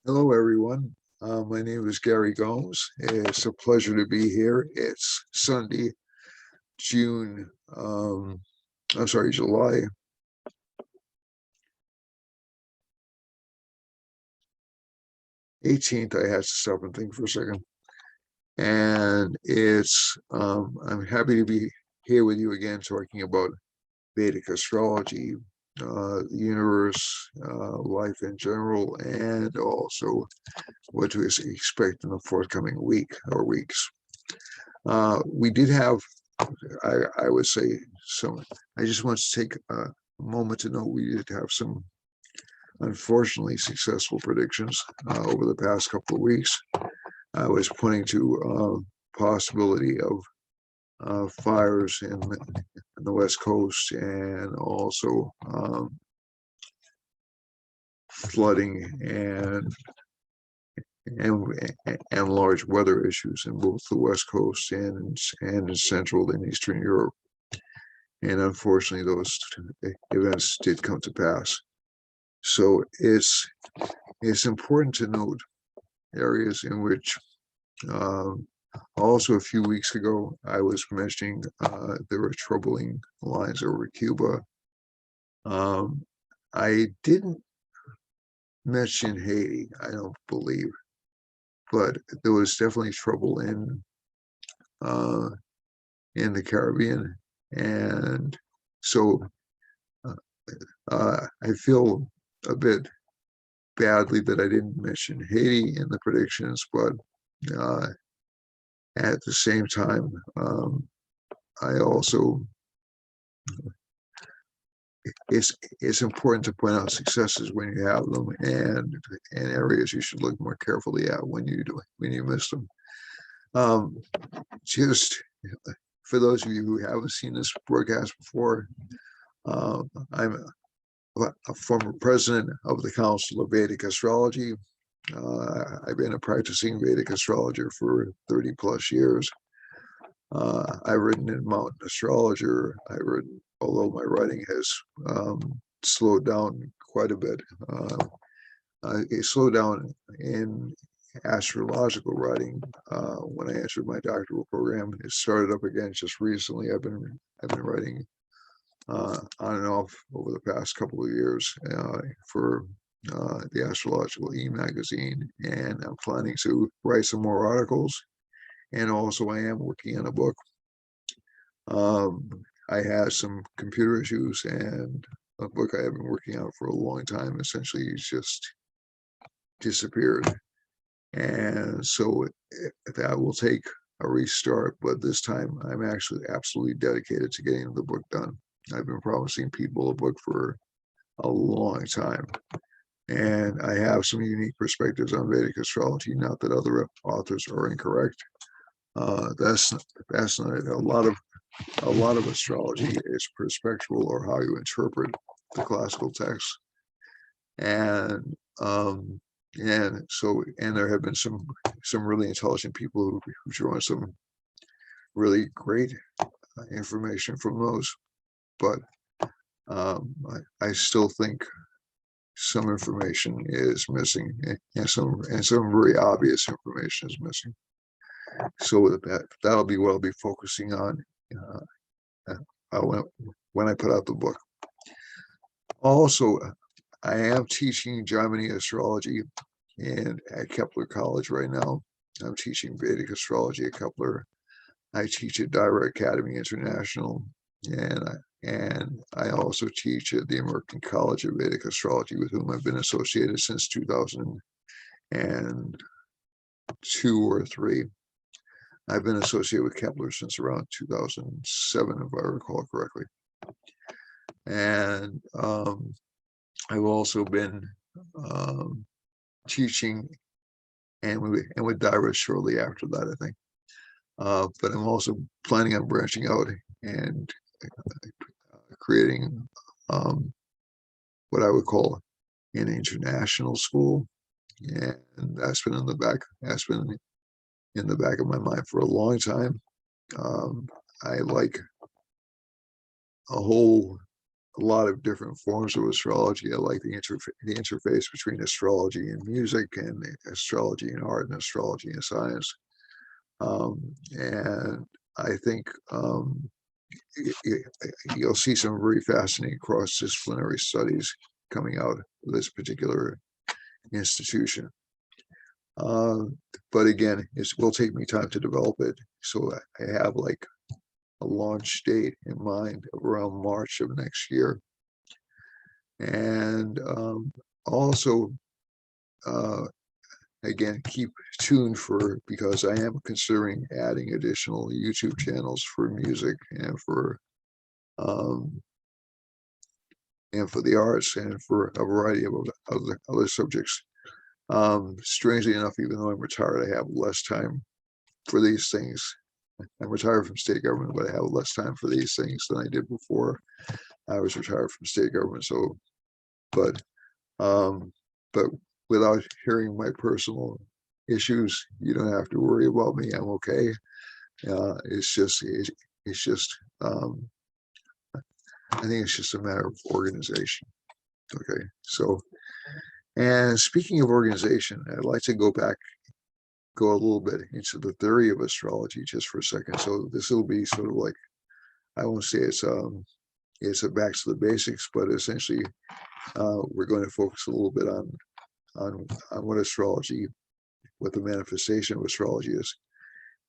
Hello, everyone. My name is Gary Gomes. It's a pleasure to be here. It's Sunday, June, I'm sorry, July 18th. I had to stop and think for a second. And I'm happy to be here with you again talking about Vedic astrology, the universe, life in general, and also what to expect in the forthcoming week or weeks. We did have I would say some. I just want to take a moment to note we did have some unfortunately successful predictions over the past couple of weeks. I was pointing to possibility of fires in the West Coast and also flooding and large weather issues in both the West Coast and in Central and Eastern Europe. And unfortunately, those events did come to pass. So it's important to note areas in which also a few weeks ago I was mentioning there were troubling lines over Cuba. I didn't mention Haiti, I don't believe, but there was definitely trouble in the Caribbean, and so I feel a bit badly that I didn't mention Haiti in the predictions, but uh, at the same time, I also it's important to point out successes when you have them, and areas you should look more carefully at when you miss them. Um, just for those of you who haven't seen this broadcast before, I'm a former president of the Council of Vedic Astrology. I've been a practicing Vedic astrologer for 30 plus years. I've written in Mountain Astrologer. Although my writing has slowed down quite a bit. It slowed down in astrological writing when I entered my doctoral program. It started up again just recently. I've been writing on and off over the past couple of years for the Astrological E-magazine, and I'm planning to write some more articles. And also, I am working on a book. I had some computer issues, and a book I have been working on for a long time essentially just disappeared. And so that will take a restart, but this time I'm actually absolutely dedicated to getting the book done. I've been promising people a book for a long time, and I have some unique perspectives on Vedic astrology. Not that other authors are incorrect. That's not it. A lot of astrology is perspectual, or how you interpret the classical text, and there have been some really intelligent people who draw some really great information from those, but I still think some information is missing, and some very obvious information is missing. So that'll be what I'll be focusing on when I put out the book. Also, I am teaching Germany astrology at Kepler College right now. I'm teaching Vedic astrology at Kepler. I teach at Dyra Academy International, and I also teach at the American College of Vedic Astrology, with whom I've been associated since 2002 or 3. I've been associated with Kepler since around 2007, if I recall correctly. And I've also been teaching and with Dyra shortly after that, I think. But I'm also planning on branching out and creating what I would call an international school, and that's been in the back of my mind for a long time. I like a whole a lot of different forms of astrology. I like the interface between astrology and music, and astrology and art, and astrology and science. And I think you'll see some very fascinating cross-disciplinary studies coming out of this particular institution. But again, it will take me time to develop it. So I have like a launch date in mind around March of next year. And also, again, keep tuned because I am considering adding additional YouTube channels for music um, and for the arts and for a variety of other subjects. Strangely enough, even though I'm retired, I have less time for these things. I'm retired from state government, but I have less time for these things than I did before I was retired from state government. So, but um, but without hearing my personal issues, you don't have to worry about me. I'm okay. It's just I think it's just a matter of organization. Okay, so and speaking of organization, I'd like to go a little bit into the theory of astrology just for a second. So this will be sort of like, I won't say it's a back to the basics, but essentially we're going to focus a little bit on what the manifestation of astrology is.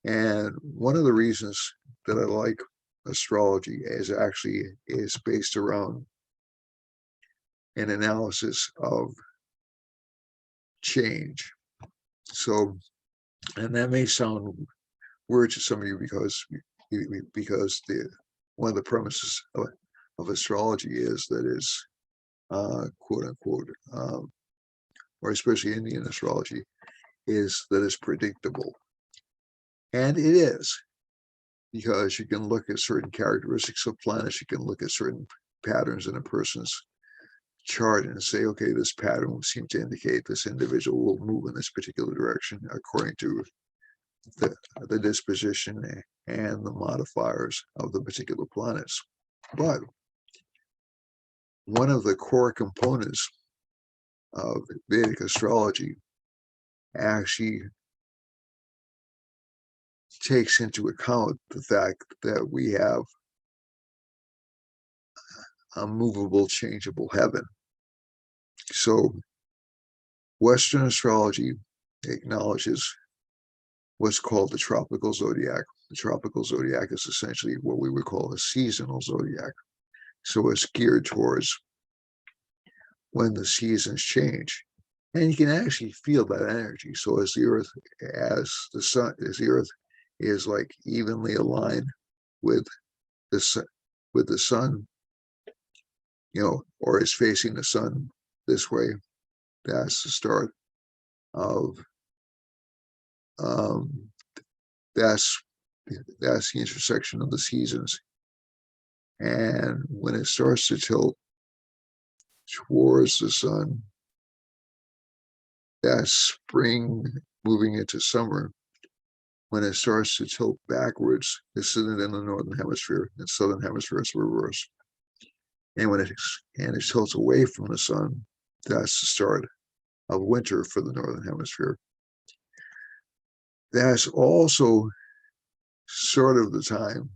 And one of the reasons that I like astrology is based around an analysis of change. So, and that may sound weird to some of you because one of the premises of astrology is that is quote unquote, or especially Indian astrology, is that it's predictable. And it is, because you can look at certain characteristics of planets, you can look at certain patterns in a person's chart and say, okay, this pattern will seem to indicate this individual will move in this particular direction according to the disposition and the modifiers of the particular planets. But one of the core components of Vedic astrology actually takes into account the fact that we have a movable, changeable heaven. So Western astrology acknowledges what's called the tropical zodiac. The tropical zodiac is essentially what we would call a seasonal zodiac. So it's geared towards when the seasons change. And you can actually feel that energy. So as the earth is like evenly aligned with the sun, or is facing the sun this way, that's the start of um, that's the intersection of the seasons. And when it starts to tilt towards the sun, that's spring moving into summer. When it starts to tilt backwards, this isn't in the northern hemisphere. In the southern hemisphere, it's reverse. And when it tilts away from the sun, that's the start of winter for the northern hemisphere. That's also sort of the time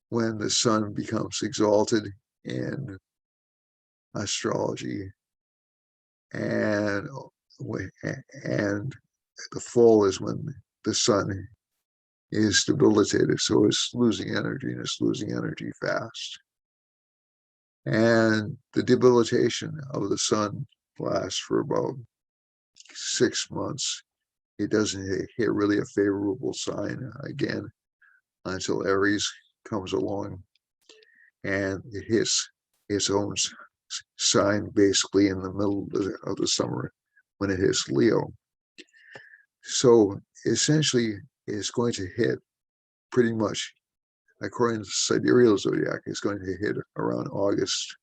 when the sun becomes exalted in astrology, and the fall is when the sun is debilitated, so it's losing energy, and it's losing energy fast. And the debilitation of the sun lasts for about 6 months. It doesn't hit really a favorable sign again until Aries comes along, and it hits its own sign basically in the middle of the summer when it hits Leo. So essentially, it's going to hit pretty much, according to the sidereal zodiac, it's going to hit around August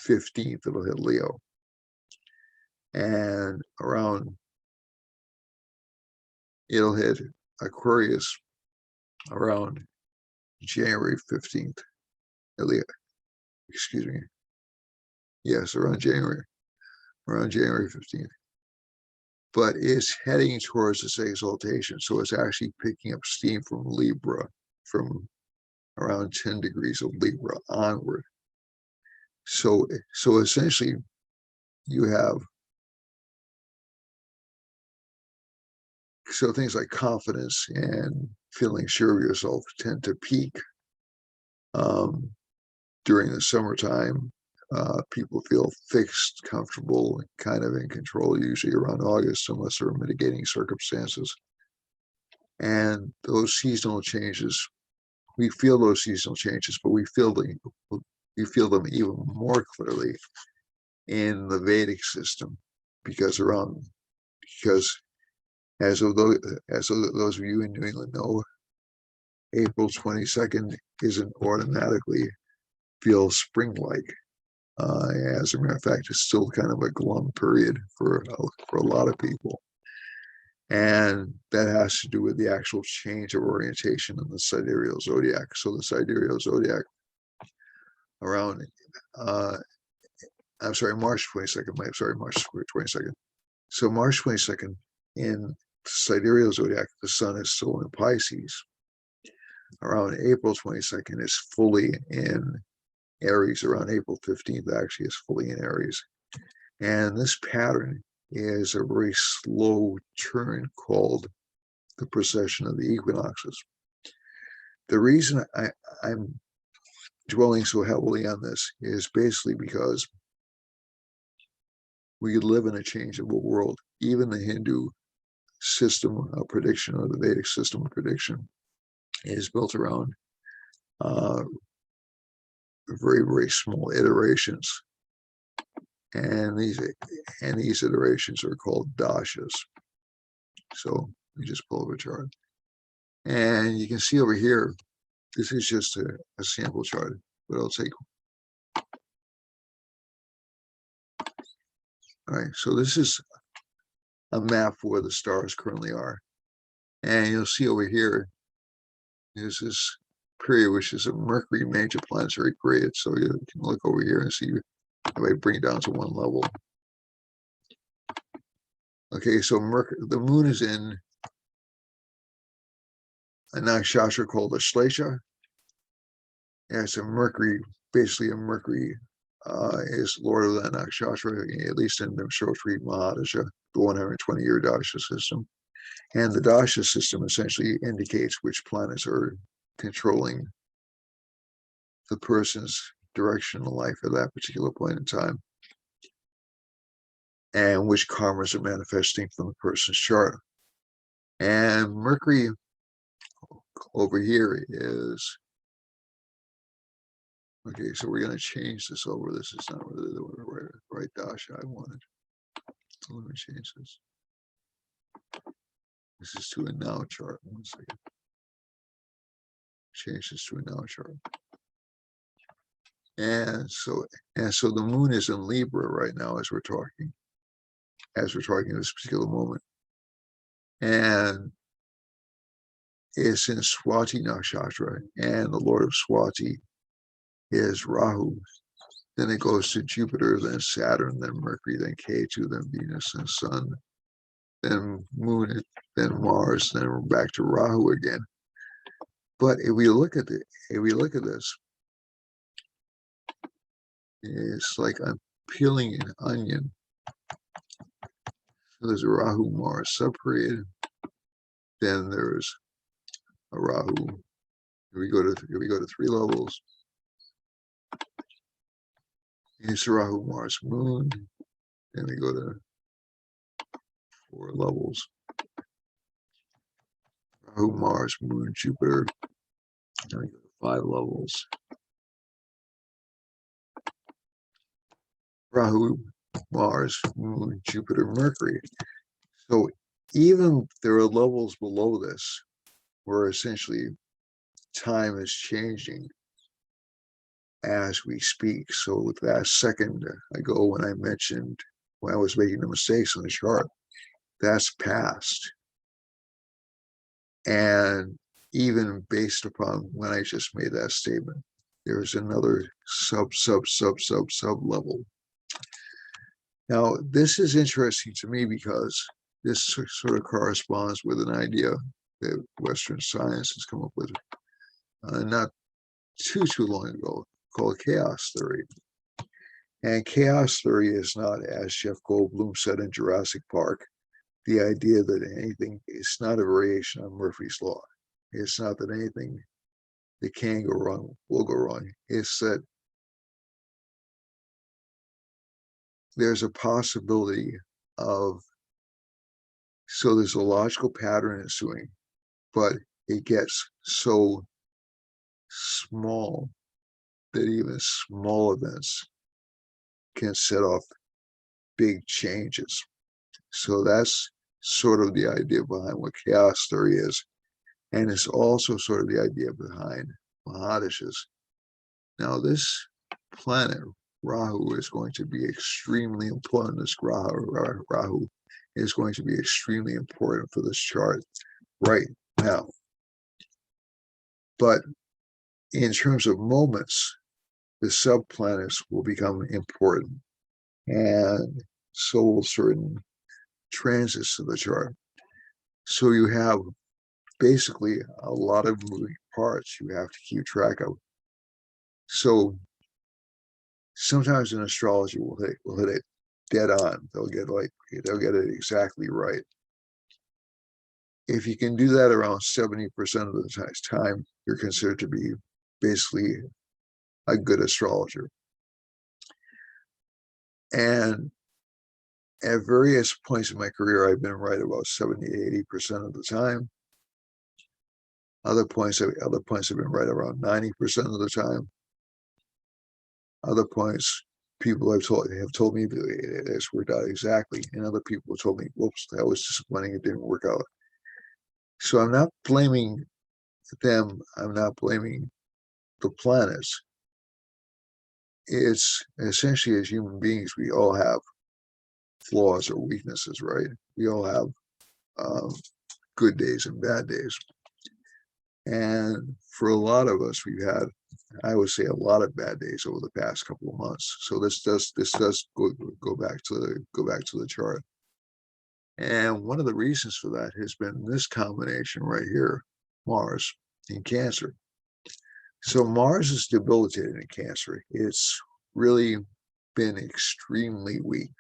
15th. It'll hit Leo, and it'll hit Aquarius around January 15th. excuse me, yes, around January 15th. But it's heading towards this exaltation. So it's actually picking up steam from Libra, from around 10 degrees of Libra onward. So essentially you have, so things like confidence and feeling sure of yourself tend to peak during the summertime. People feel fixed, comfortable, kind of in control, usually around August, unless there are mitigating circumstances. And those seasonal changes, we feel those seasonal changes, but we feel them even more clearly in the Vedic system, because as those of you in New England know, April 22nd isn't automatically feel spring-like. As a matter of fact, it's still kind of a glum period for a lot of people. And that has to do with the actual change of orientation in the sidereal zodiac. So the sidereal zodiac around, I'm sorry, March 22nd, March 22nd. So March 22nd in sidereal zodiac, the sun is still in Pisces. Around April 22nd is fully in Aries. Around April 15th actually is fully in Aries. And this pattern is a very slow turn called the precession of the equinoxes. The reason I'm dwelling so heavily on this is basically because we live in a changeable world. Even the Hindu system of prediction, or the Vedic system of prediction, is built around very, very small iterations. And these iterations are called dashas. So we just pull up a chart. And you can see over here, this is just a sample chart, but I'll take. All right, so this is a map where the stars currently are. And you'll see over here is this period, which is a Mercury major planetary period. So you can look over here and see if I bring it down to one level. Okay, so the moon is in a nakshatra called Ashlesha. And it's a Mercury, basically a Mercury is Lord of that nakshatra, at least in the Shotri Mahadasha, the 120-year Dasha system. And the Dasha system essentially indicates which planets are controlling the person's direction in life at that particular point in time, and which karmas are manifesting from the person's chart. And Mercury over here is, okay, so we're going to change this over. This is not really the right dasha I wanted. So let me change this. This is to a now chart. 1 second. Change this to a now chart. And so the moon is in Libra right now as we're talking this particular moment. And it's in Swati Nakshatra, and the Lord of Swati is Rahu. Then it goes to Jupiter, then Saturn, then Mercury, then Ketu, then Venus, and Sun, then Moon, then Mars, then we're back to Rahu again. But if we look at this, it's like I'm peeling an onion. So there's a Rahu Mars subperiod. Then there's a Rahu. If we go to 3 levels, it's Rahu Mars Moon. Then we go to 4 levels. Rahu Mars Moon Jupiter. Then we go to 5 levels. Rahu Mars Moon Jupiter Mercury. So even there are levels below this where essentially time is changing as we speak. So that second ago when I mentioned when I was making the mistakes on the chart, that's past. And even based upon when I just made that statement, there's another sub level. Now, this is interesting to me because this sort of corresponds with an idea that Western science has come up with not too long ago, called chaos theory. And chaos theory is not, as Jeff Goldblum said in Jurassic Park, the idea that anything is not a variation on Murphy's Law. It's not that anything that can go wrong will go wrong. It's that there's a possibility of, so there's a logical pattern ensuing, but it gets so small that even small events can set off big changes. So that's sort of the idea behind what chaos theory is. And it's also sort of the idea behind Mahadishas. Now, this planet, Rahu, is going to be extremely important. This Rahu is going to be extremely important for this chart right now. But in terms of moments, the subplanets will become important, and so will certain transits to the chart. So you have basically a lot of moving parts you have to keep track of. So sometimes in astrology we'll hit it dead on. They'll get it exactly right. If you can do that around 70% of the time, you're considered to be basically a good astrologer. And at various points in my career, I've been right about 70 to 80% of the time. Other points have been right around 90% of the time. Other points, people have told me it's worked out exactly, and other people told me, "Whoops, that was disappointing. It didn't work out." So I'm not blaming them. I'm not blaming the planets. It's essentially, as human beings, we all have flaws or weaknesses, right? We all have good days and bad days. And for a lot of us, we've had, I would say, a lot of bad days over the past couple of months. So this does go back to the chart. And one of the reasons for that has been this combination right here, Mars in Cancer. So Mars is debilitated in Cancer. It's really been extremely weak.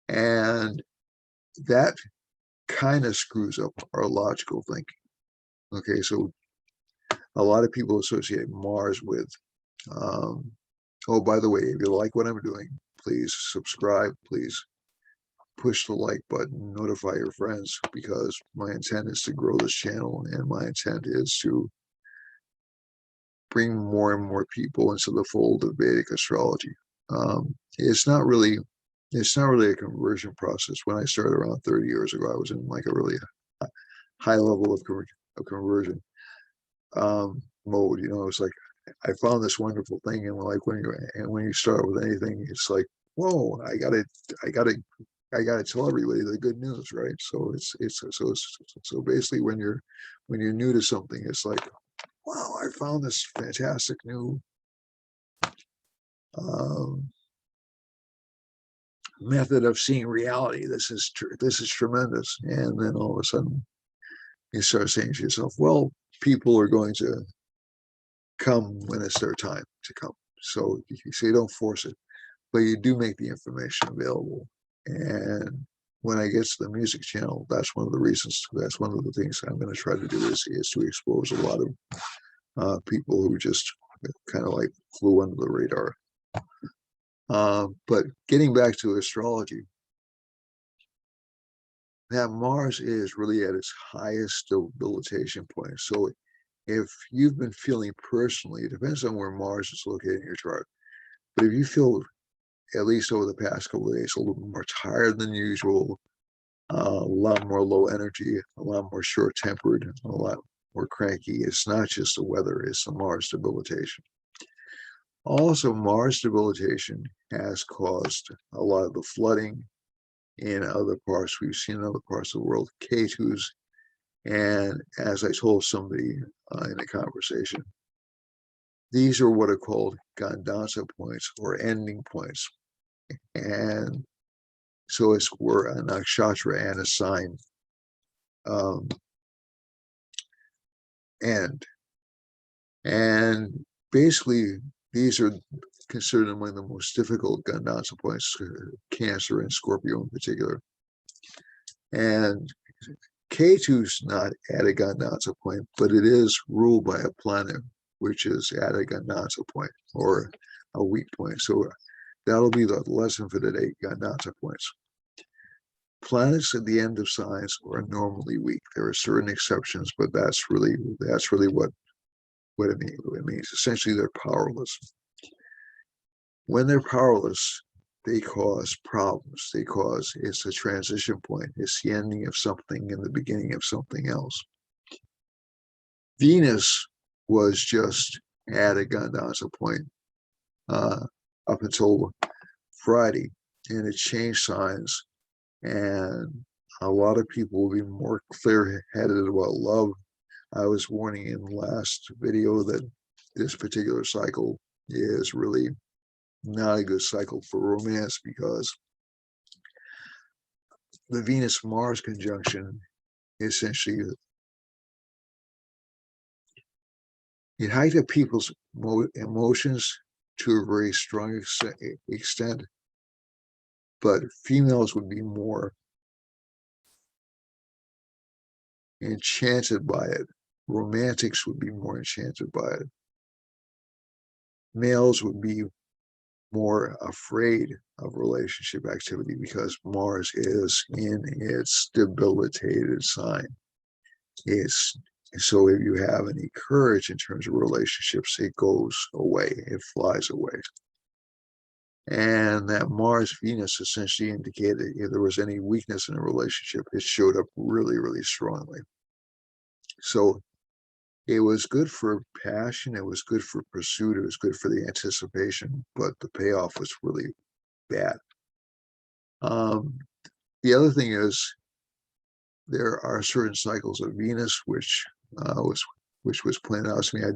And that kind of screws up our logical thinking. Okay, so a lot of people associate Mars with, oh, by the way, if you like what I'm doing, please subscribe, please push the like button, notify your friends, because my intent is to grow this channel, and my intent is to bring more and more people into the fold of Vedic astrology. It's not really a conversion process. When I started around 30 years ago, I was in like a really high level of conversion mode. It's like I found this wonderful thing, and like when you start with anything, it's like, whoa, I gotta tell everybody the good news, right? So basically, when you're new to something, it's like, wow, I found this fantastic new method of seeing reality. This is tremendous. And then all of a sudden, you start saying to yourself, well, people are going to come when it's their time to come. So you don't force it, but you do make the information available. And when I get to the music channel, that's one of the things I'm going to try to do is to expose a lot of people who just kind of like flew under the radar. But getting back to astrology, that Mars is really at its highest debilitation point. So if you've been feeling personally, it depends on where Mars is located in your chart, but if you feel, at least over the past couple of days, a little more tired than usual, a lot more low energy, a lot more short-tempered, a lot more cranky, it's not just the weather, it's the Mars debilitation. Also, Mars debilitation has caused a lot of the flooding in other parts. We've seen in other parts of the world, K2s. And as I told somebody in a conversation, These are what are called Gandanta points or ending points. And so it's where a nakshatra and a sign end. And basically, these are considered among the most difficult Gandanta points, Cancer and Scorpio in particular. And K2's not at a Gandanta point, but it is ruled by a planet, which is at a Gandanta point or a weak point. So that'll be the lesson for today, Gandanta points. Planets at the end of signs are normally weak. There are certain exceptions, but that's really what it means. It means essentially they're powerless. When they're powerless, they cause problems. It's a transition point. It's the ending of something and the beginning of something else. Venus was just at a Gandanta point up until Friday, and it changed signs. And a lot of people will be more clear-headed about love. I was warning in the last video that this particular cycle is really not a good cycle for romance, because the Venus-Mars conjunction essentially it heightened people's emotions to a very strong extent, but females would be more enchanted by it. Romantics would be more enchanted by it. Males would be more afraid of relationship activity because Mars is in its debilitated sign. So if you have any courage in terms of relationships, it goes away, it flies away. And that Mars-Venus essentially indicated if there was any weakness in a relationship, it showed up really, really strongly. So it was good for passion, it was good for pursuit, it was good for the anticipation, but the payoff was really bad. The other thing is there are certain cycles of Venus which was pointed out to me. I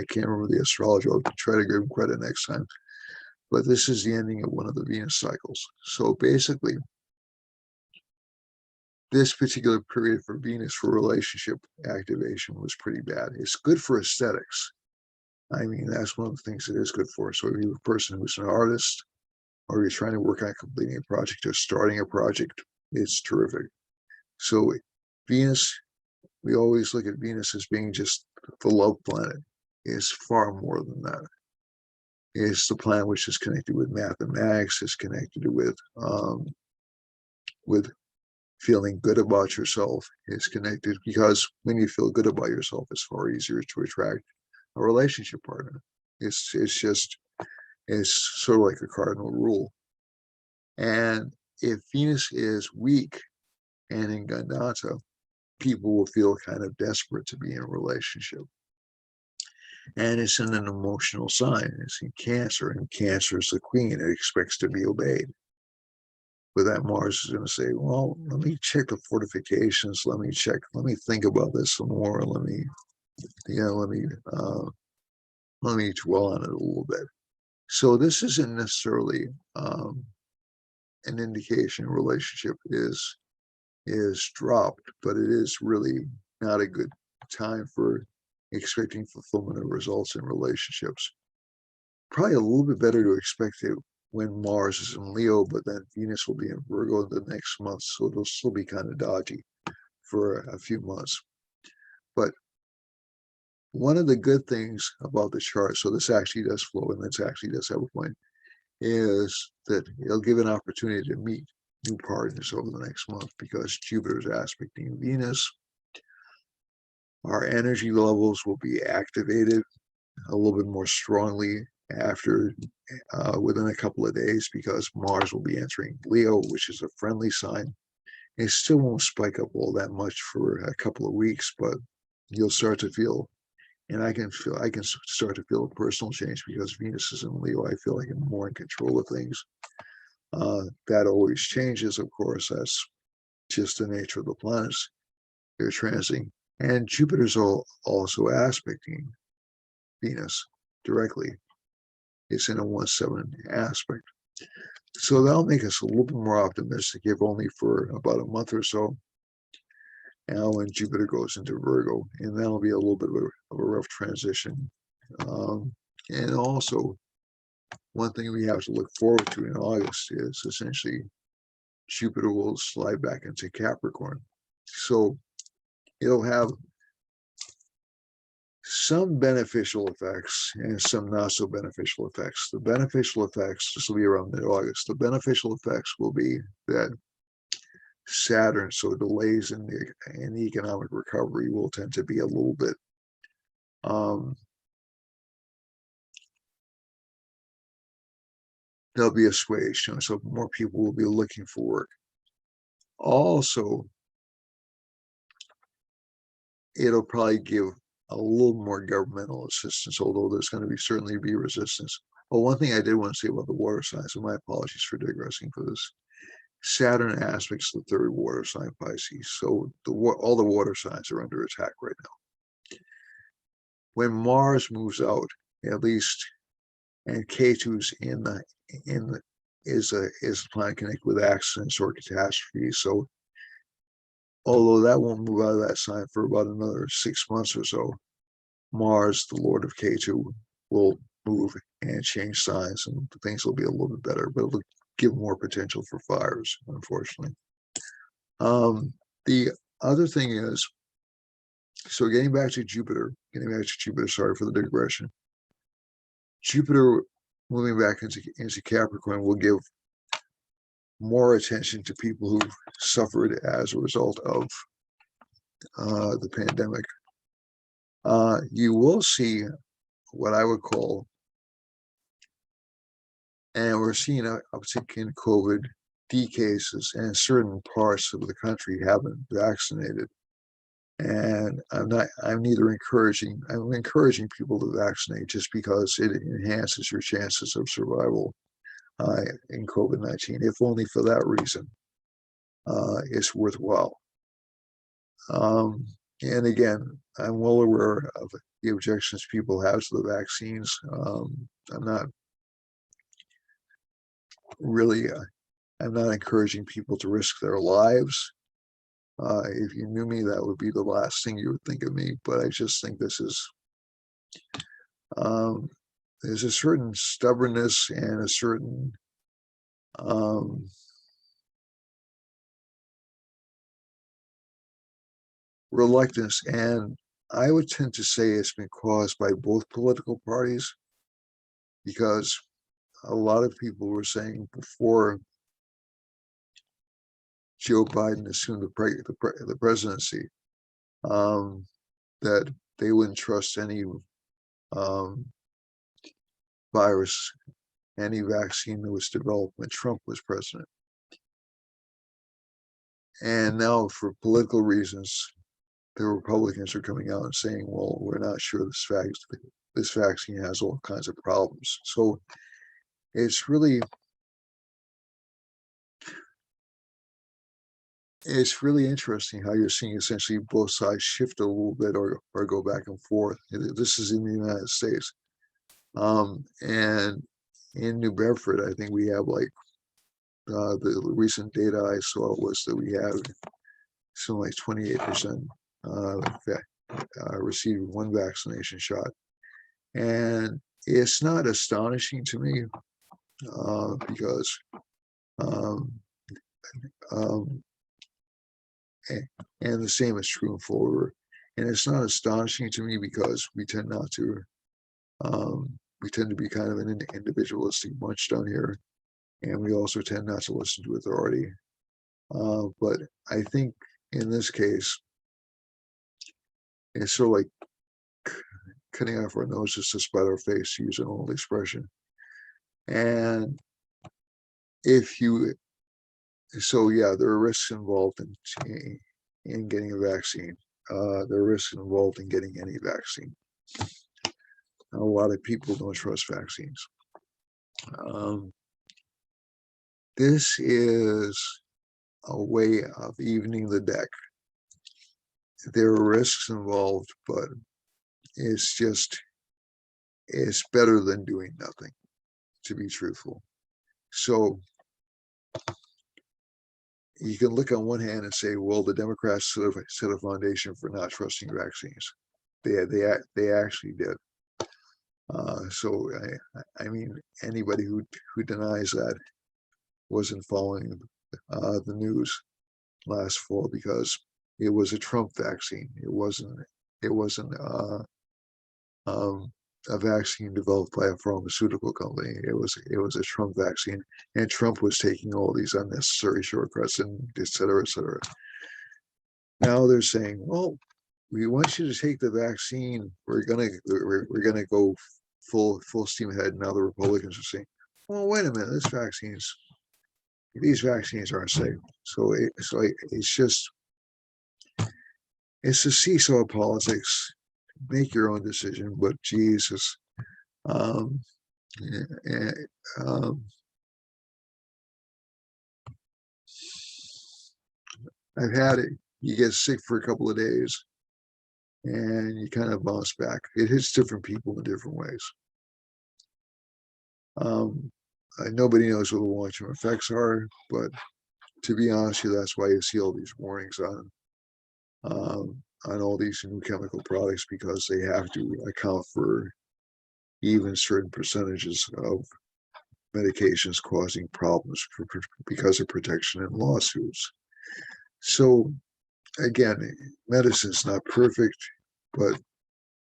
can't remember the astrologer. I'll try to give him credit next time. But this is the ending of one of the Venus cycles. So basically, this particular period for Venus for relationship activation was pretty bad. It's good for aesthetics. I mean, that's one of the things it is good for. So if you're a person who's an artist, or you're trying to work on completing a project or starting a project, it's terrific. So Venus, we always look at Venus as being just the love planet. It's far more than that. It's the planet which is connected with mathematics, is connected with feeling good about yourself. It's connected because when you feel good about yourself, it's far easier to attract a relationship partner. It's sort of like a cardinal rule. And if Venus is weak and in Gandanta, people will feel kind of desperate to be in a relationship. And it's in an emotional sign. It's in Cancer, and Cancer is the queen. It expects to be obeyed. But that Mars is going to say, well, let me check the fortifications. Let me think about this some more. Let me dwell on it a little bit. So this isn't necessarily an indication relationship is dropped, but it is really not a good time for expecting fulfillment of results in relationships. Probably a little bit better to expect it when Mars is in Leo, but then Venus will be in Virgo the next month, so it'll still be kind of dodgy for a few months. But one of the good things about the chart, so this actually does flow and this actually does have a point, is that it'll give an opportunity to meet new partners over the next month because Jupiter's aspecting Venus. Our energy levels will be activated a little bit more strongly after within a couple of days because Mars will be entering Leo, which is a friendly sign. It still won't spike up all that much for a couple of weeks, but you'll start to feel, and I can start to feel a personal change because Venus is in Leo. I feel like I'm more in control of things. That always changes, of course. That's just the nature of the planets. They're transiting. And Jupiter's also aspecting Venus. directly. It's in a 1/7 aspect. So that'll make us a little bit more optimistic, if only for about a month or so. Now when Jupiter goes into Virgo, and that'll be a little bit of a rough transition. And also, one thing we have to look forward to in August is essentially Jupiter will slide back into Capricorn. So it'll have some beneficial effects and some not so beneficial effects. The beneficial effects, this will be around mid-August, the beneficial effects will be that Saturn, so delays in the economic recovery will tend to be a little bit there'll be a switch, so more people will be looking for work. Also, it'll probably give a little more governmental assistance, although there's going to be certainly be resistance. Well, one thing I did want to say about the water signs, and my apologies for digressing for this. Saturn aspects the third water sign, Pisces. So all the water signs are under attack right now. When Mars moves out, at least, and Ketu's is a planet connected with accidents or catastrophes. So although that won't move out of that sign for about another 6 months or so, Mars, the Lord of Ketu, will move and change signs, and things will be a little bit better, but it'll give more potential for fires, unfortunately. The other thing is, so getting back to Jupiter, sorry for the digression. Jupiter moving back into Capricorn will give more attention to people who suffered as a result of the pandemic. You will see what I would call, and we're seeing an uptick in COVID D cases, and certain parts of the country haven't vaccinated. And I'm encouraging people to vaccinate just because it enhances your chances of survival in COVID-19. If only for that reason, it's worthwhile. And again, I'm well aware of the objections people have to the vaccines. I'm not really, I'm not encouraging people to risk their lives. If you knew me, that would be the last thing you would think of me. But I just think this is, there's a certain stubbornness and a certain reluctance, and I would tend to say it's been caused by both political parties, because a lot of people were saying before Joe Biden assumed the presidency that they wouldn't trust any virus, any vaccine that was developed when Trump was president. And now, for political reasons, the Republicans are coming out and saying, well, we're not sure this vaccine has all kinds of problems. So it's really interesting how you're seeing essentially both sides shift a little bit or go back and forth. This is in the United States. And in New Bedford, I think we have the recent data I saw was that we have something like 28% received one vaccination shot. And it's not astonishing to me because and the same is true in Florida. And it's not astonishing to me because we tend to be kind of an individualistic bunch down here, and we also tend not to listen to authority. But I think in this case, it's sort of like cutting off our noses to spite our face, to use an old expression. And so yeah, there are risks involved in getting a vaccine. There are risks involved in getting any vaccine. A lot of people don't trust vaccines. This is a way of evening the deck. There are risks involved, but it's just is better than doing nothing, to be truthful. So you can look on one hand and say, well, the Democrats set a foundation for not trusting vaccines. They actually did. So I mean, anybody who denies that wasn't following the news last fall, because it was a Trump vaccine. It wasn't a vaccine developed by a pharmaceutical company. It was a Trump vaccine, and Trump was taking all these unnecessary shortcuts and et cetera, et cetera. Now they're saying, well, we want you to take the vaccine. We're gonna go full steam ahead. Now the Republicans are saying, well, wait a minute, these vaccines aren't safe. So it's a seesaw of politics. Make your own decision, but Jesus, um, um, I've had it. You get sick for a couple of days, and you kind of bounce back. It hits different people in different ways. Nobody knows what the long-term effects are, but to be honest with you, that's why you see all these warnings on all these new chemical products, because they have to account for even certain percentages of medications causing problems because of protection and lawsuits. So again, medicine's not perfect, but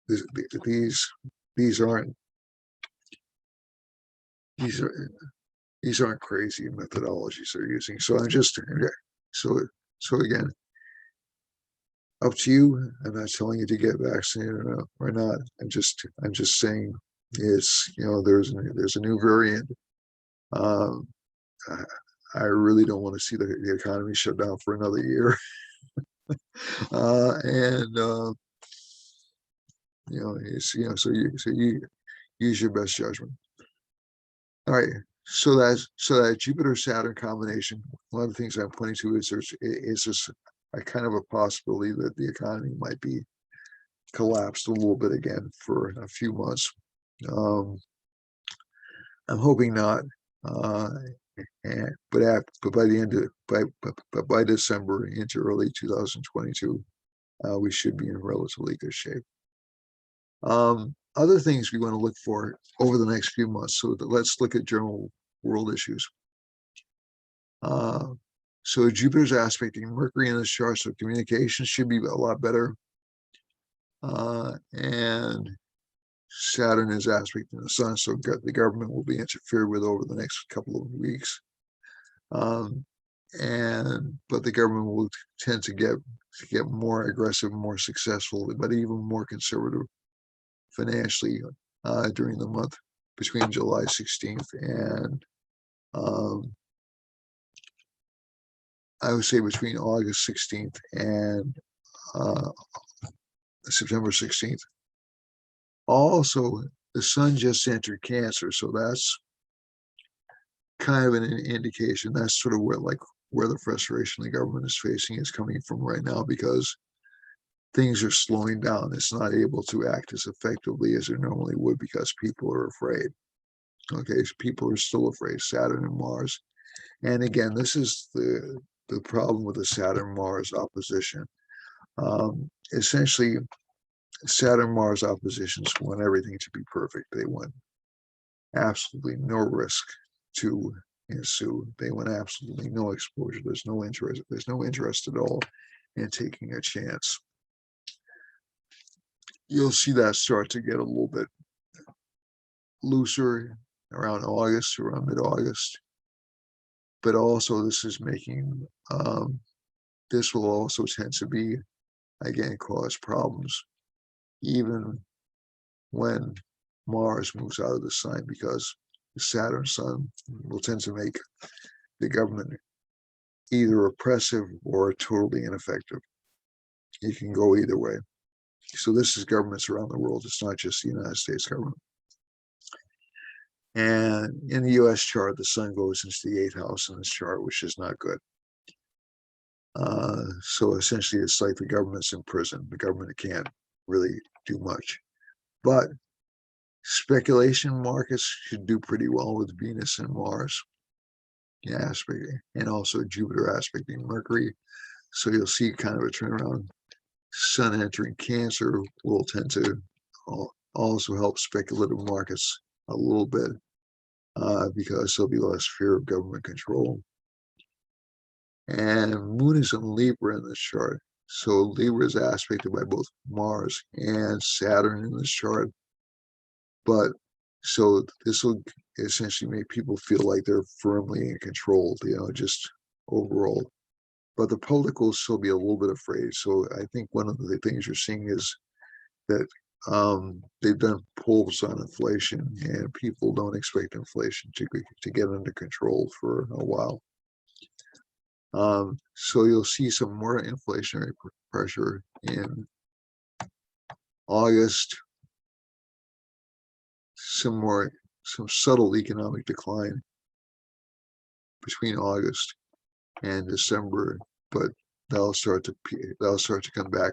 these aren't these are these aren't crazy methodologies they're using. So so so again, up to you. I'm not telling you to get vaccinated or not. I'm just saying it's, there's a new variant. Um, I really don't want to see the economy shut down for another year. And so you use your best judgment. All right. So that Jupiter Saturn combination, one of the things I'm pointing to is this a kind of a possibility that the economy might be collapsed a little bit again for a few months. I'm hoping not. But by the end of by December into early 2022, we should be in relatively good shape. Other things we want to look for over the next few months. So let's look at general world issues. So Jupiter's aspecting Mercury in this chart, so communication should be a lot better. And Saturn is aspecting the Sun, so the government will be interfered with over the next couple of weeks. But the government will tend to get more aggressive, more successful, but even more conservative financially during the month between July 16th and I would say between August 16th and September 16th. Also, the Sun just entered Cancer, so that's kind of an indication. That's sort of where the frustration the government is facing is coming from right now, because things are slowing down. It's not able to act as effectively as it normally would because people are afraid. Okay, so people are still afraid. Saturn and Mars, and again, this is the problem with the Saturn-Mars opposition. Essentially, Saturn-Mars oppositions want everything to be perfect. They want absolutely no risk to ensue. They want absolutely no exposure. There's no interest. There's no interest at all in taking a chance. You'll see that start to get a little bit looser around August, around mid-August. But also, this is making this will also tend to be, again, cause problems even when Mars moves out of the sign, because the Saturn Sun will tend to make the government either oppressive or totally ineffective. It can go either way. So this is governments around the world. It's not just the United States government. And in the US chart, the Sun goes into the 8th house in this chart, which is not good. So essentially, it's like the government's in prison. The government can't really do much. But Speculation markets should do pretty well with Venus and Mars aspect, and also Jupiter aspecting Mercury. So you'll see kind of a turnaround. Sun entering Cancer will tend to also help speculative markets a little bit because there'll be less fear of government control. And Moon is in Libra in this chart. So Libra is aspected by both Mars and Saturn in this chart. But so this will essentially make people feel like they're firmly in control, just overall. But the public will still be a little bit afraid. So I think one of the things you're seeing is that they've done polls on inflation, and people don't expect inflation to get under control for a while. So you'll see some more inflationary pressure in August, some subtle economic decline between August and December, but that'll start to come back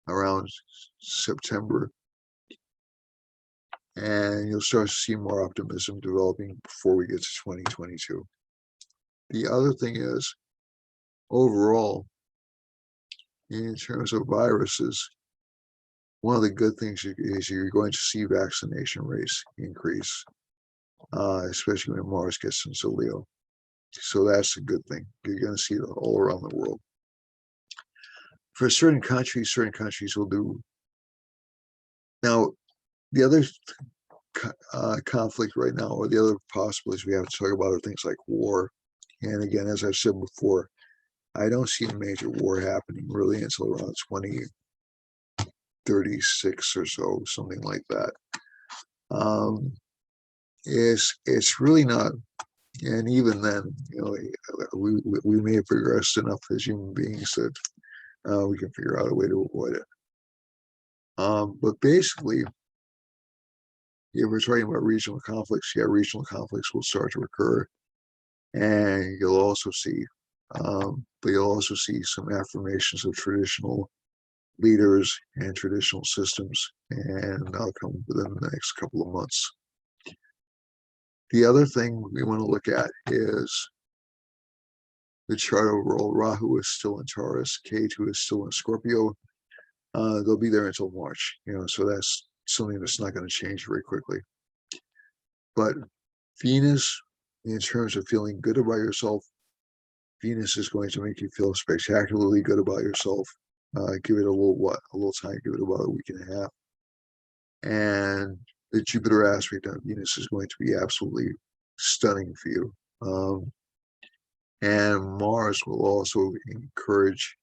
around September, and you'll start to see more optimism developing before we get to 2022. The other thing is, overall, in terms of viruses, one of the good things is you're going to see vaccination rates increase, especially when Mars gets into Leo. So that's a good thing. You're going to see it all around the world. For certain countries will do. Now, the other conflict right now, or the other possibilities we have to talk about, are things like war. And again, as I've said before, I don't see a major war happening really until around 2036 or so, something like that. It's really not, and even then, we may have progressed enough as human beings that we can figure out a way to avoid it. But basically, if we're talking about regional conflicts, regional conflicts will start to occur, and you'll also see some affirmations of traditional leaders and traditional systems, and that'll come within the next couple of months. The other thing we want to look at is the chart overall. Rahu is still in Taurus, Ketu is still in Scorpio. They'll be there until March, so that's something that's not going to change very quickly. But Venus, in terms of feeling good about yourself, Venus is going to make you feel spectacularly good about yourself. Give it a little time, give it about a week and a half. And the Jupiter aspect on Venus is going to be absolutely stunning for you. And Mars will also encourage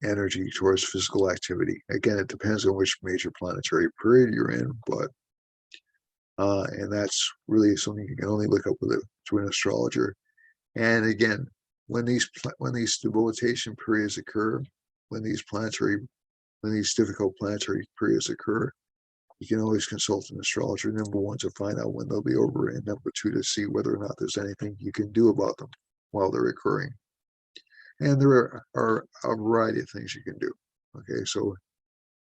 energy towards physical activity. Again, it depends on which major planetary period you're in, but and that's really something you can only look up to an astrologer. And again, when these debilitation periods occur, when these difficult planetary periods occur, you can always consult an astrologer, number one, to find out when they'll be over, and number two, to see whether or not there's anything you can do about them while they're occurring. And there are a variety of things you can do. Okay, so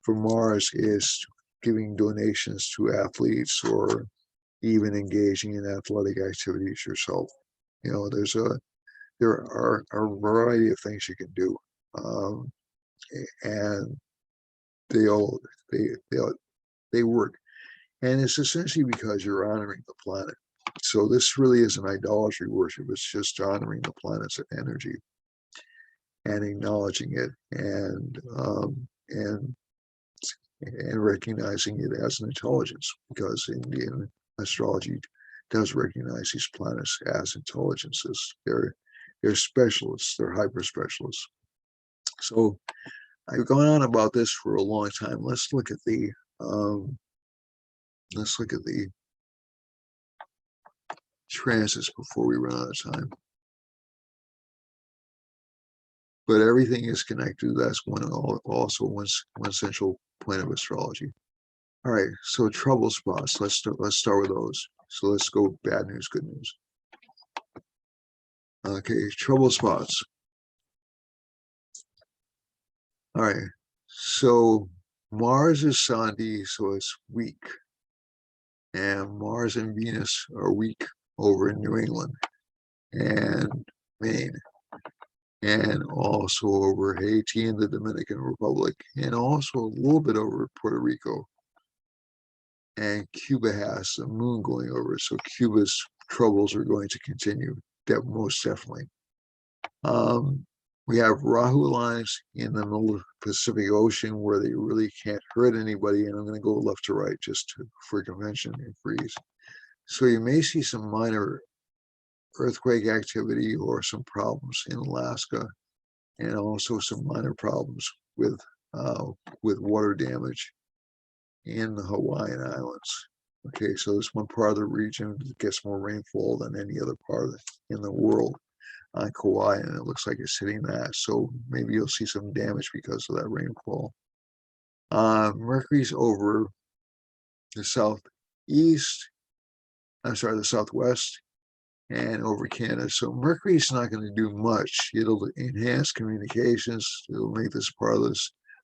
for Mars is giving donations to athletes, or even engaging in athletic activities yourself. There are a variety of things you can do, and they work. And it's essentially because you're honoring the planet. So this really isn't idolatry worship. It's just honoring the planet's energy and acknowledging it, and recognizing it as an intelligence, because Indian astrology does recognize these planets as intelligences. They're specialists. They're hyper specialists. So I've gone on about this for a long time. Let's look at the transits before we run out of time. But everything is connected. That's also one central point of astrology. All right, so trouble spots. Let's start with those. So let's go bad news, good news. Okay, trouble spots. All right, so Mars is Sandhi, so it's weak. and Mars and Venus are weak over in New England and Maine, and also over Haiti and the Dominican Republic, and also a little bit over Puerto Rico. And Cuba has the moon going over, so Cuba's troubles are going to continue, most definitely. We have Rahu lines in the middle of the Pacific Ocean where they really can't hurt anybody, and I'm going to go left to right just for convention and freeze. So you may see some minor earthquake activity or some problems in Alaska, and also some minor problems with water damage in the Hawaiian Islands. Okay, so this one part of the region gets more rainfall than any other part in the world on Kauai, and it looks like it's hitting that. So maybe you'll see some damage because of that rainfall. Mercury's over the southeast, the southwest, and over Canada. So Mercury's not going to do much. It'll enhance communications. It'll make this part of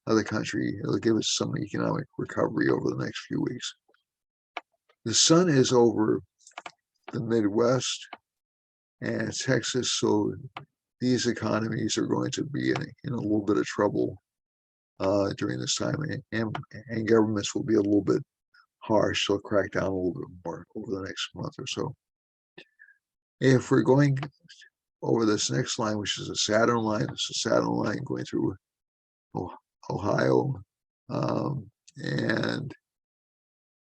the country. It'll give us some economic recovery over the next few weeks. The sun is over the Midwest and Texas, so these economies are going to be in a little bit of trouble during this time, and governments will be a little bit harsh. They'll crack down a little bit more over the next month or so. If we're going over this next line, which is a Saturn line, it's a Saturn line going through Ohio and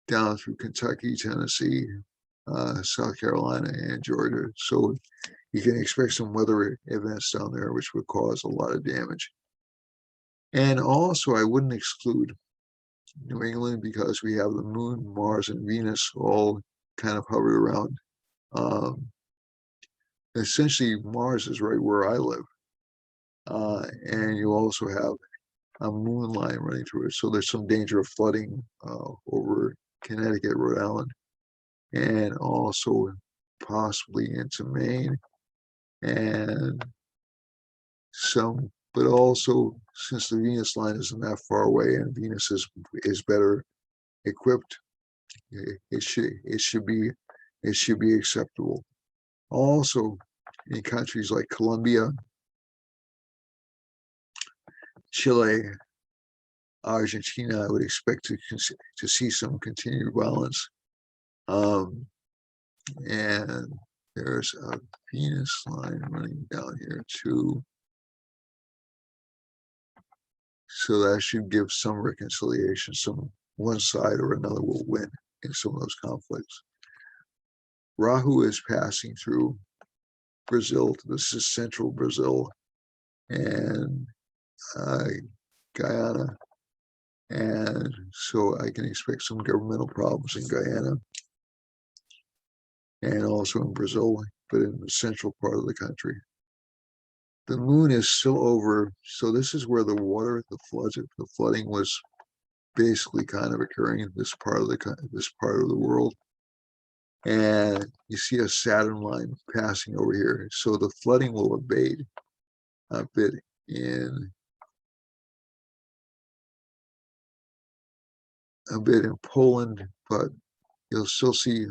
down through Kentucky, Tennessee, South Carolina, and Georgia. So you can expect some weather events down there, which would cause a lot of damage. And also, I wouldn't exclude New England because we have the moon, Mars, and Venus all kind of hovered around. Essentially, Mars is right where I live. And you also have a moon line running through it. So there's some danger of flooding over Connecticut, Rhode Island, and also possibly into Maine. And some, but also since the Venus line isn't that far away and Venus is better equipped, it should be acceptable. Also, in countries like Colombia, Chile, Argentina, I would expect to see some continued violence. And there's a Venus line running down here too. So that should give some reconciliation. One side or another will win in some of those conflicts. Rahu is passing through Brazil. This is central Brazil and Guyana. And so I can expect some governmental problems in Guyana and also in Brazil, but in the central part of the country. The moon is still over. So this is where the flooding was basically kind of occurring in this part of the world. And you see a Saturn line passing over here. So the flooding will abate a bit in Poland, but you'll still see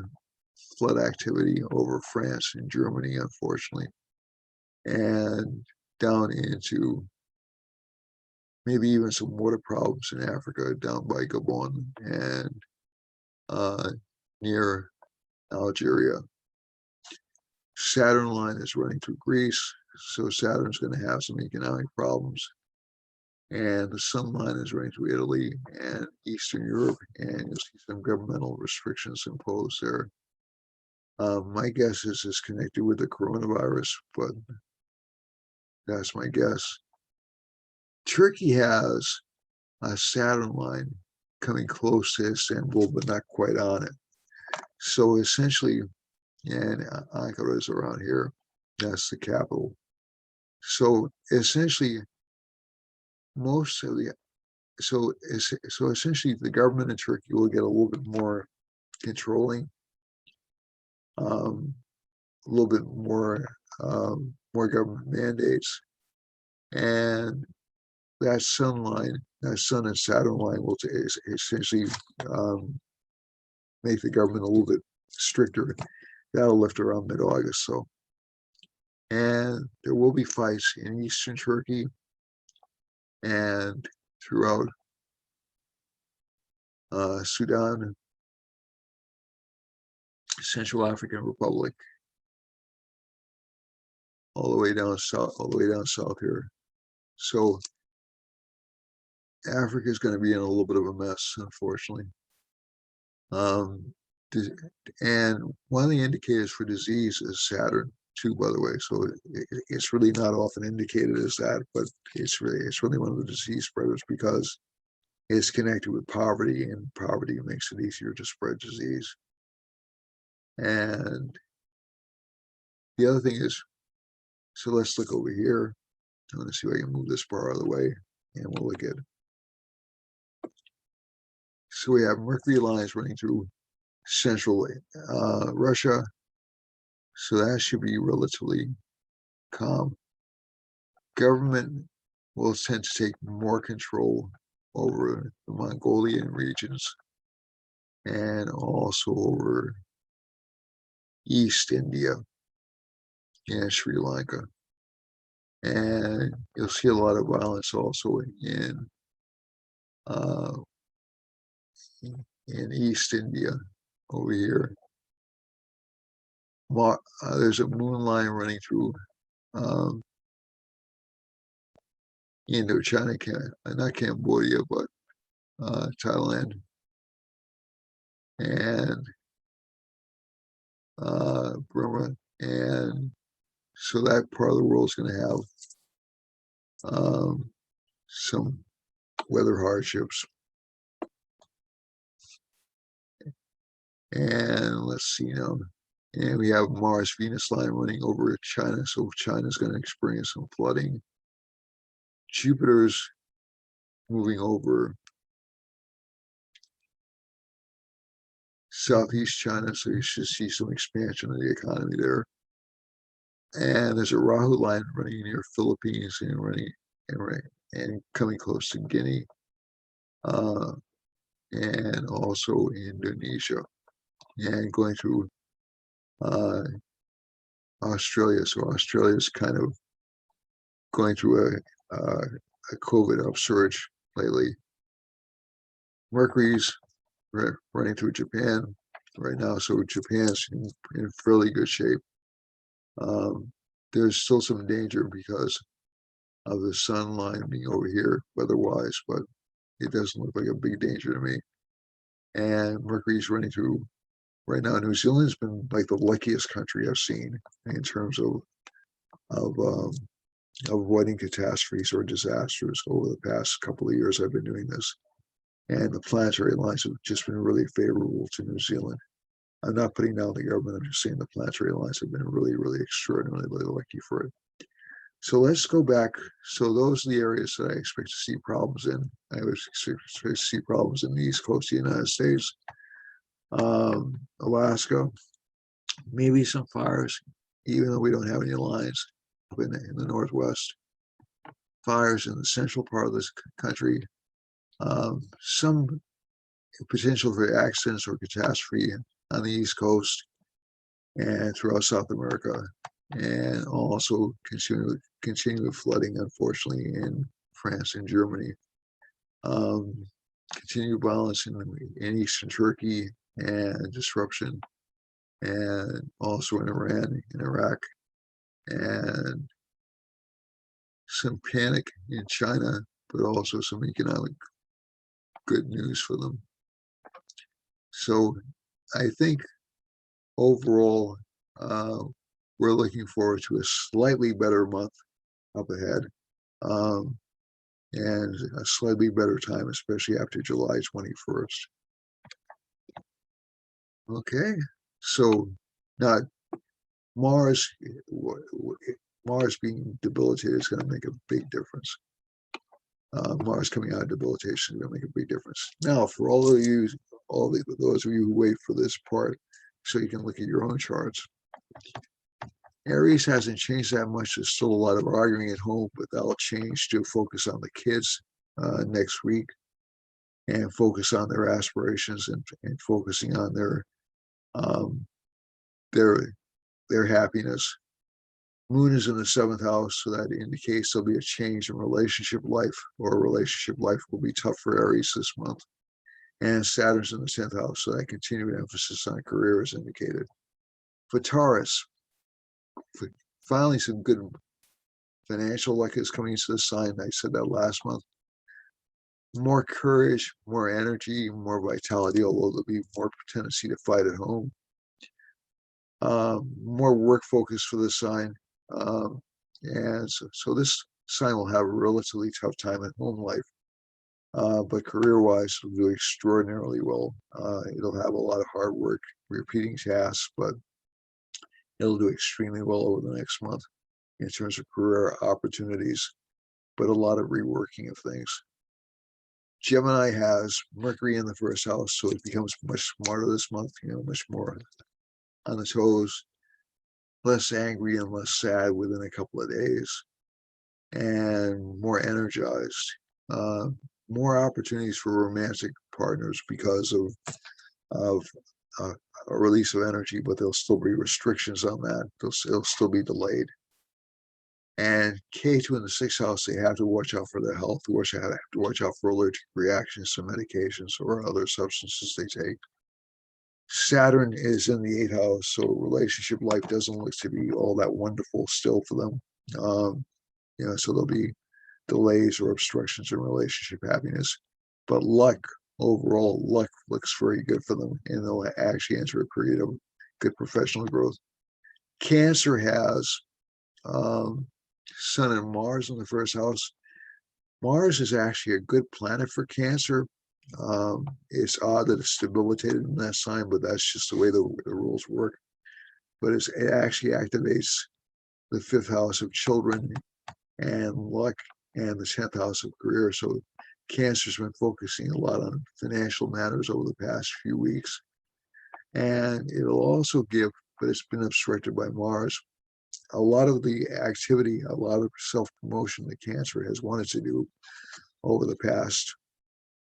flood activity over France and Germany, unfortunately, and down into maybe even some water problems in Africa, down by Gabon and near Algeria. Saturn line is running through Greece, so Saturn's going to have some economic problems. And the sun line is running through Italy and Eastern Europe, and you'll see some governmental restrictions imposed there. My guess is it's connected with the coronavirus, but that's my guess. Turkey has a Saturn line coming close to Istanbul, but not quite on it. So essentially, and Ankara is around here. That's the capital. So essentially, essentially the government in Turkey will get a little bit more controlling, a little bit more government mandates, and that sun and Saturn line will essentially make the government a little bit stricter. That'll lift around mid-August. So, and there will be fights in eastern Turkey and throughout Sudan, Central African Republic, all the way down south here. So Africa is going to be in a little bit of a mess, unfortunately. And one of the indicators for disease is Saturn too, by the way. So it's really not often indicated as that, but it's really one of the disease spreaders because it's connected with poverty, and poverty makes it easier to spread disease. And the other thing is, so let's look over here. I'm going to see if I can move this bar out of the way, and we'll look at. So we have Mercury lines running through central Russia. So that should be relatively calm. Government will tend to take more control over the Mongolian regions and also over East India and Sri Lanka. And you'll see a lot of violence also in East India over here. There's a moon line running through Indochina, not Cambodia, but Thailand, and Burma, and so that part of the world is going to have some weather hardships. And let's see now, and we have Mars-Venus line running over China, so China's going to experience some flooding. Jupiter's moving over Southeast China, so you should see some expansion of the economy there. And there's a Rahu line running near Philippines and coming close to Guinea, and also Indonesia, and going through Australia. So Australia is kind of going through a COVID upsurge lately. Mercury's running through Japan right now, so Japan's in fairly good shape. There's still some danger because of the sun line being over here weather-wise, but it doesn't look like a big danger to me. And Mercury's running through right now. New Zealand's been like the luckiest country I've seen in terms of avoiding catastrophes or disasters over the past couple of years I've been doing this. And the planetary lines have just been really favorable to New Zealand. I'm not putting down the government, I'm just saying the planetary lines have been really, really extraordinarily lucky for it. So let's go back. So those are the areas that I expect to see problems in. I would expect to see problems in the East Coast of the United States, Alaska, maybe some fires, even though we don't have any lines up in the Northwest. Fires in the central part of this country, some potential for accidents or catastrophe on the East Coast and throughout South America, and also continued flooding, unfortunately, in France and Germany. Continued violence in Eastern Turkey and disruption, and also in Iran, in Iraq, and some panic in China, but also some economic good news for them. So I think overall, we're looking forward to a slightly better month up ahead, and a slightly better time, especially after July 21st. Okay, so now Mars being debilitated is going to make a big difference. Mars coming out of debilitation is going to make a big difference. Now, for all of you, those of you who wait for this part, so you can look at your own charts. Aries hasn't changed that much. There's still a lot of arguing at home, but that'll change to focus on the kids next week. and focus on their aspirations and focusing on um, their their happiness. Moon is in the seventh house, so that indicates there'll be a change in relationship life, or relationship life will be tough for Aries this month. And Saturn's in the 10th house, so that continued emphasis on career is indicated. For Taurus, finally some good financial luck is coming into the sign. I said that last month. More courage, more energy, more vitality, although there'll be more tendency to fight at home. More work focus for the sign. And so this sign will have a relatively tough time at home life. But career-wise, it'll do extraordinarily well. It'll have a lot of hard work, repeating tasks, but it'll do extremely well over the next month in terms of career opportunities, but a lot of reworking of things. Gemini has Mercury in the first house, so it becomes much smarter this month, much more on the toes, less angry and less sad within a couple of days, and more energized. More opportunities for romantic partners because of a release of energy, but there'll still be restrictions on that. It'll still be delayed. And K2 in the sixth house, they have to watch out for their health. Have to watch out for allergic reactions to medications or other substances they take. Saturn is in the eighth house, so relationship life doesn't look to be all that wonderful still for them. So there'll be delays or obstructions in relationship happiness. But overall luck looks very good for them, and they'll actually enter a period of good professional growth. Cancer has Sun and Mars in the first house. Mars is actually a good planet for Cancer. It's odd that it's debilitated in that sign, but that's just the way the rules work. But it actually activates the fifth house of children and luck and the 10th house of career. So Cancer's been focusing a lot on financial matters over the past few weeks. And it'll also give, but it's been obstructed by Mars, a lot of the activity, a lot of self-promotion that Cancer has wanted to do over the past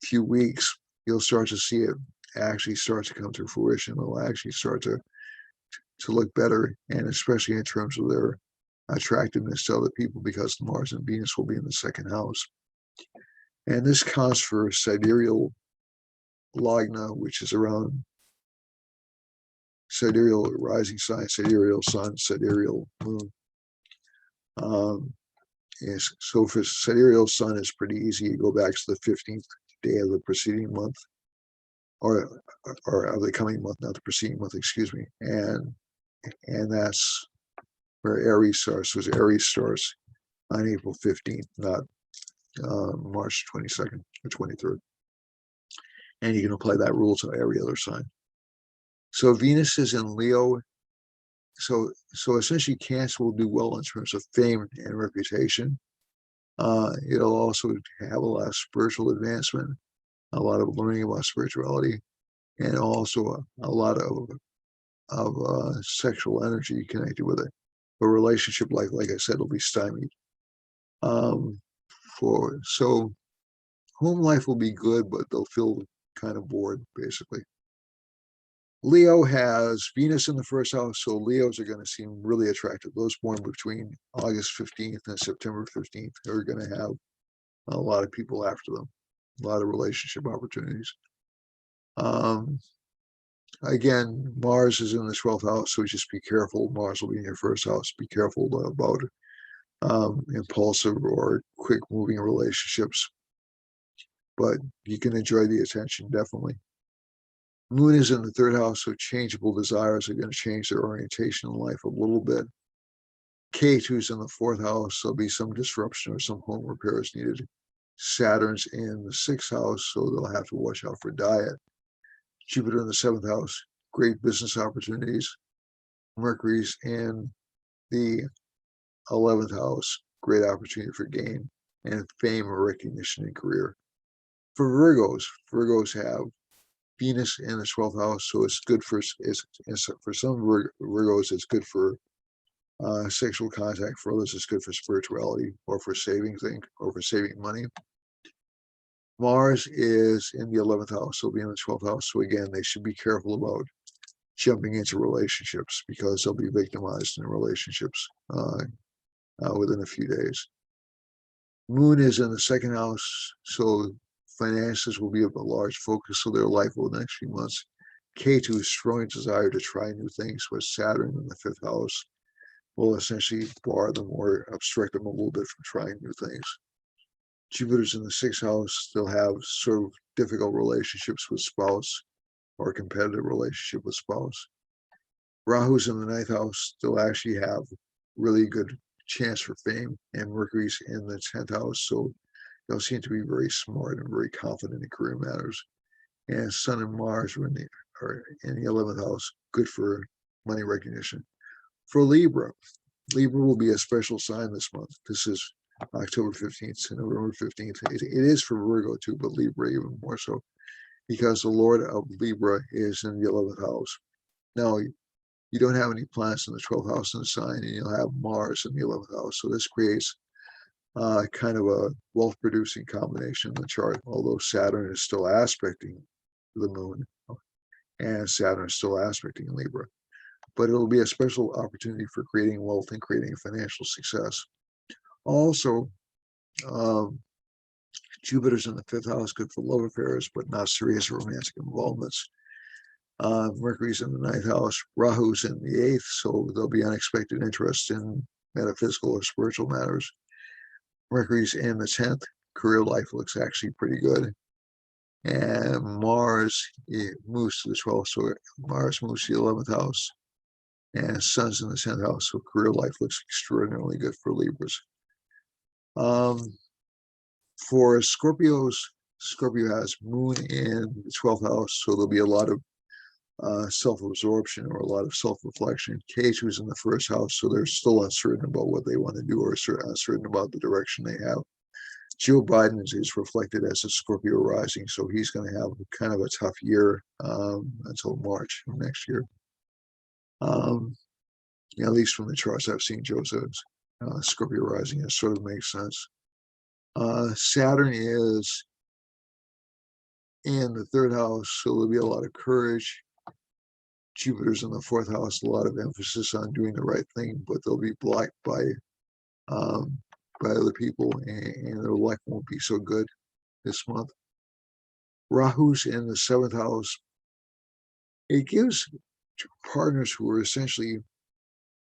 few weeks. You'll start to see it actually start to come to fruition. It'll actually start to look better, and especially in terms of their attractiveness to other people, because Mars and Venus will be in the second house. And this counts for sidereal lagna, which is around sidereal rising sign, sidereal sun, sidereal moon. So for sidereal sun, it's pretty easy. You go back to the 15th day of the preceding month, or of the coming month, not the preceding month, excuse me. And that's where Aries starts. So Aries starts on April 15th, not March 22nd or 23rd. And you can apply that rule to every other sign. So Venus is in Leo. So essentially Cancer will do well in terms of fame and reputation. It'll also have a lot of spiritual advancement, a lot of learning about spirituality, and also a lot of sexual energy connected with it. But relationship life, like I said, will be stymied. So home life will be good, but they'll feel kind of bored, basically. Leo has Venus in the first house, so Leos are going to seem really attractive. Those born between August 15th and September 15th are going to have a lot of people after them, a lot of relationship opportunities. Again, Mars is in the 12th house, so just be careful. Mars will be in your first house. Be careful about impulsive or quick moving relationships, but you can enjoy the attention, definitely. Moon is in the third house, so changeable desires are going to change their orientation in life a little bit. K2 is in the fourth house, so there'll be some disruption or some home repairs needed. Saturn's in the sixth house, so they'll have to watch out for diet. Jupiter in the seventh house, great business opportunities. Mercury's in the 11th house, great opportunity for gain and fame or recognition in career. For Virgos have Venus in the 12th house, so it's good for some Virgos, it's good for sexual contact. For others, it's good for spirituality or for saving money. Mars is in the 11th house, so it'll be in the 12th house. So again, they should be careful about jumping into relationships because they'll be victimized in relationships within a few days. Moon is in the second house, so finances will be a large focus of their life over the next few months. Ketu's strong desire to try new things with Saturn in the fifth house will essentially bar them or obstruct them a little bit from trying new things. Jupiter's in the sixth house, they'll have sort of difficult relationships with spouse or competitive relationship with spouse. Rahu's in the ninth house, they'll actually have really good chance for fame, and Mercury's in the 10th house, so they'll seem to be very smart and very confident in career matters. And Sun and Mars are in the 11th house, good for money recognition. For Libra, Libra will be a special sign this month. This is October 15th to November 15th. It is for Virgo too, but Libra even more so, because the Lord of Libra is in the 11th house. Now, you don't have any planets in the 12th house in the sign, and you'll have Mars in the 11th house. So this creates kind of a wealth-producing combination in the chart, although Saturn is still aspecting the moon, and Saturn is still aspecting Libra. But it'll be a special opportunity for creating wealth and creating financial success. Also, Jupiter's in the fifth house, good for love affairs, but not serious romantic involvements. Mercury's in the ninth house, Rahu's in the eighth, so there'll be unexpected interest in metaphysical or spiritual matters. Mercury's in the 10th, career life looks actually pretty good. And Mars moves to the 12th, so Mars moves to the 11th house, and Sun's in the 10th house, so career life looks extraordinarily good for Libras. For Scorpios, Scorpio has Moon in the 12th house, so there'll be a lot of self-absorption or a lot of self-reflection. Ketu's in the first house, so they're still uncertain about what they want to do or uncertain about the direction they have. Joe Biden is reflected as a Scorpio rising, so he's going to have kind of a tough year until March of next year. At least from the charts I've seen, Joe's Scorpio rising, it sort of makes sense. Saturn is in the third house, so there'll be a lot of courage. Jupiter's in the fourth house, a lot of emphasis on doing the right thing, but they'll be blocked by other people, and their life won't be so good this month. Rahu's in the seventh house. It gives partners who are essentially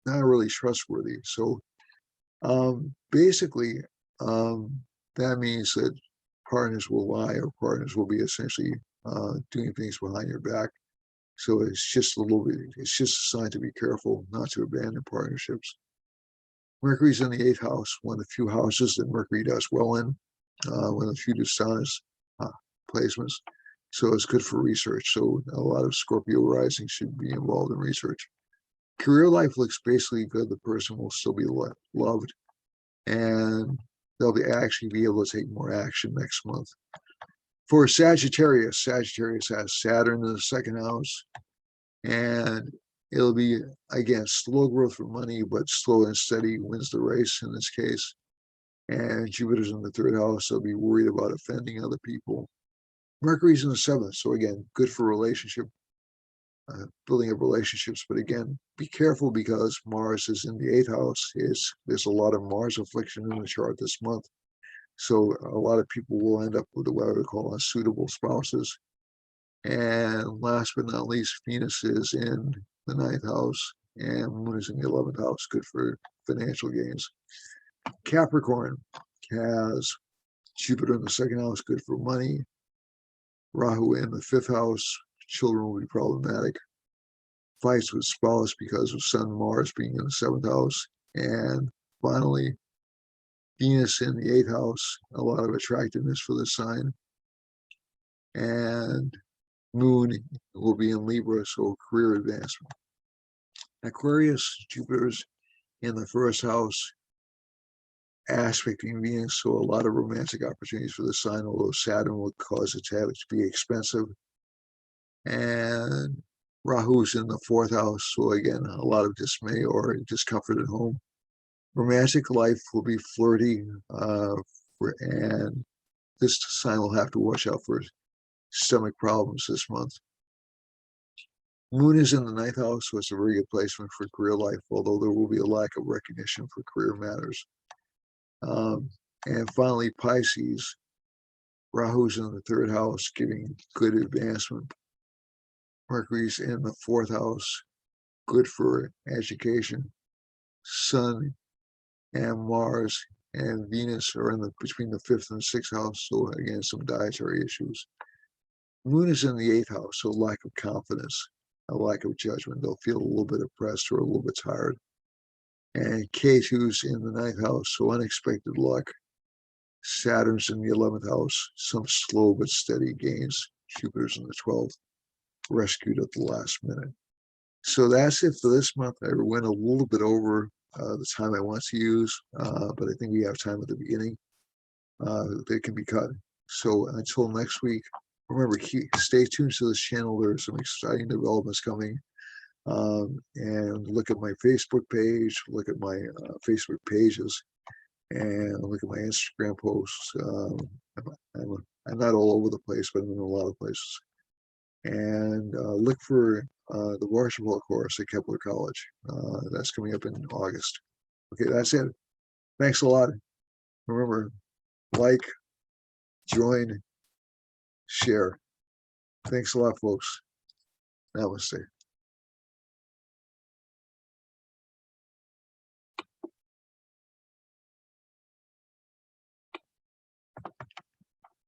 not really trustworthy. So basically, that means that partners will lie, or partners will be essentially doing things behind your back. So it's just a sign to be careful not to abandon partnerships. Mercury's in the eighth house, one of the few houses that Mercury does well in, one of the few dishonest placements. So it's good for research. So a lot of Scorpio rising should be involved in research. Career life looks basically good. The person will still be loved, and they'll actually be able to take more action next month. For Sagittarius, Sagittarius has Saturn in the second house, and it'll be, again, slow growth for money, but slow and steady wins the race in this case. And Jupiter's in the third house, so be worried about offending other people. Mercury's in the seventh, so again, good for building up relationships. But again, be careful because Mars is in the eighth house. There's a lot of Mars affliction in the chart this month. So a lot of people will end up with what I would call unsuitable spouses. And last but not least, Venus is in the ninth house and Moon is in the 11th house, good for financial gains. Capricorn has Jupiter in the second house, good for money. Rahu in the fifth house, children will be problematic. Fights with spouse because of Sun Mars being in the seventh house. And finally, Venus in the eighth house, a lot of attractiveness for the sign. And Moon will be in Libra, so career advancement. Aquarius, Jupiter's in the first house, aspecting Venus, so a lot of romantic opportunities for the sign, although Saturn will cause it to be expensive. And Rahu's in the fourth house, so again, a lot of dismay or discomfort at home. Romantic life will be flirty, and this sign will have to watch out for stomach problems this month. Moon is in the ninth house, so it's a very good placement for career life, although there will be a lack of recognition for career matters. And finally, Pisces. Rahu's in the third house, giving good advancement. Mercury's in the fourth house, good for education. Sun and Mars and Venus are in between the fifth and sixth house, so again, some dietary issues. Moon is in the eighth house, so lack of confidence, a lack of judgment. They'll feel a little bit oppressed or a little bit tired. And Ketu's in the ninth house, so unexpected luck. Saturn's in the 11th house, some slow but steady gains. Jupiter's in the 12th, rescued at the last minute. So that's it for this month. I went a little bit over the time I want to use, but I think we have time at the beginning that can be cut. So until next week, remember, stay tuned to this channel. There are some exciting developments coming. And look at my Facebook page, look at my Facebook pages, and look at my Instagram posts. I'm not all over the place, but I'm in a lot of places. And look for the Washington course at Kepler College. That's coming up in August. Okay, that's it. Thanks a lot. Remember, like, join, share. Thanks a lot, folks. Namaste.